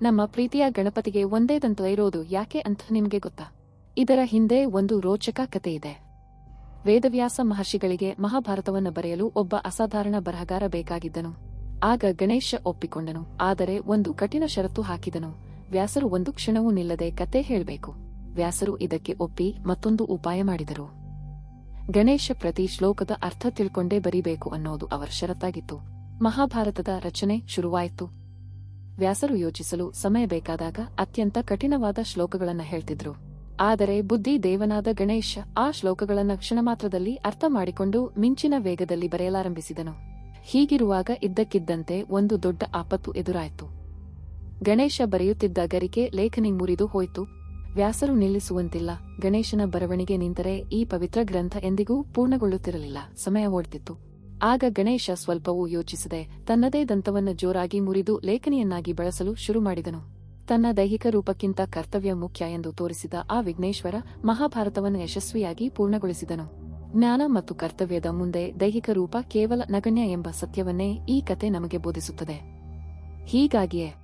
ನಮ್ಮ ಪ್ರೀತಿಯ ಗಣಪತಿಗೆ ಒಂದೇ ದಂತ ಇರೋದು ಯಾಕೆ ಅಂತ ನಿಮ್ಗೆ ಗೊತ್ತಾ? ಇದರ ಹಿಂದೆ ಒಂದು ರೋಚಕ ಕತೆ ಇದೆ. ವೇದವ್ಯಾಸ ಮಹರ್ಷಿಗಳಿಗೆ ಮಹಾಭಾರತವನ್ನು ಬರೆಯಲು ಒಬ್ಬ ಅಸಾಧಾರಣ ಬರಹಗಾರ ಬೇಕಾಗಿದ್ದನು. ಆಗ ಗಣೇಶ ಒಪ್ಪಿಕೊಂಡನು. ಆದರೆ ಒಂದು ಕಠಿಣ ಷರತ್ತು ಹಾಕಿದನು. ವ್ಯಾಸರು ಒಂದು ಕ್ಷಣವೂ ನಿಲ್ಲದೆ ಕತೆ ಹೇಳಬೇಕು. ವ್ಯಾಸರು ಇದಕ್ಕೆ ಒಪ್ಪಿ ಮತ್ತೊಂದು ಉಪಾಯ ಮಾಡಿದರು. ಗಣೇಶ ಪ್ರತಿ ಶ್ಲೋಕದ ಅರ್ಥ ತಿಳ್ಕೊಂಡೇ ಬರೀಬೇಕು ಅನ್ನೋದು ಅವರ ಷರತ್ತಾಗಿತ್ತು. ಮಹಾಭಾರತದ ರಚನೆ ಶುರುವಾಯಿತು. ವ್ಯಾಸರು ಯೋಚಿಸಲು ಸಮಯ ಬೇಕಾದಾಗ ಅತ್ಯಂತ ಕಠಿಣವಾದ ಶ್ಲೋಕಗಳನ್ನು ಹೇಳ್ತಿದ್ರು. ಆದರೆ ಬುದ್ಧಿ ದೇವನಾದ ಗಣೇಶ ಆ ಶ್ಲೋಕಗಳನ್ನು ಕ್ಷಣಮಾತ್ರದಲ್ಲಿ ಅರ್ಥ ಮಾಡಿಕೊಂಡು ಮಿಂಚಿನ ವೇಗದಲ್ಲಿ ಬರೆಯಲಾರಂಭಿಸಿದನು. ಹೀಗಿರುವಾಗ ಇದ್ದಕ್ಕಿದ್ದಂತೆ ಒಂದು ದೊಡ್ಡ ಆಪತ್ತು ಎದುರಾಯಿತು. ಗಣೇಶ ಬರೆಯುತ್ತಿದ್ದ ಗರಿಕೆ ಲೇಖನಿ ಮುರಿದು ಹೋಯಿತು. ವ್ಯಾಸರು ನಿಲ್ಲಿಸುವಂತಿಲ್ಲ. ಗಣೇಶನ ಬರವಣಿಗೆ ನಿಂತರೆ ಈ ಪವಿತ್ರ ಗ್ರಂಥ ಎಂದಿಗೂ ಪೂರ್ಣಗೊಳ್ಳುತ್ತಿರಲಿಲ್ಲ. ಸಮಯ ಓಡ್ತಿತ್ತು. ಆಗ ಗಣೇಶ ಸ್ವಲ್ಪವೂ ಯೋಚಿಸದೆ ತನ್ನದೇ ದಂತವನ್ನು ಜೋರಾಗಿ ಮುರಿದು ಲೇಖನಿಯನ್ನಾಗಿ ಬಳಸಲು ಶುರು ಮಾಡಿದನು. ತನ್ನ ದೈಹಿಕ ರೂಪಕ್ಕಿಂತ ಕರ್ತವ್ಯ ಮುಖ್ಯ ಎಂದು ತೋರಿಸಿದ ಆ ವಿಘ್ನೇಶ್ವರ ಮಹಾಭಾರತವನ್ನು ಯಶಸ್ವಿಯಾಗಿ ಪೂರ್ಣಗೊಳಿಸಿದನು. ಜ್ಞಾನ ಮತ್ತು ಕರ್ತವ್ಯದ ಮುಂದೆ ದೈಹಿಕ ರೂಪ ಕೇವಲ ನಗಣ್ಯ ಎಂಬ ಸತ್ಯವನ್ನೇ ಈ ಕತೆ ನಮಗೆ ಬೋಧಿಸುತ್ತದೆ. ಹೀಗಾಗಿಯೇ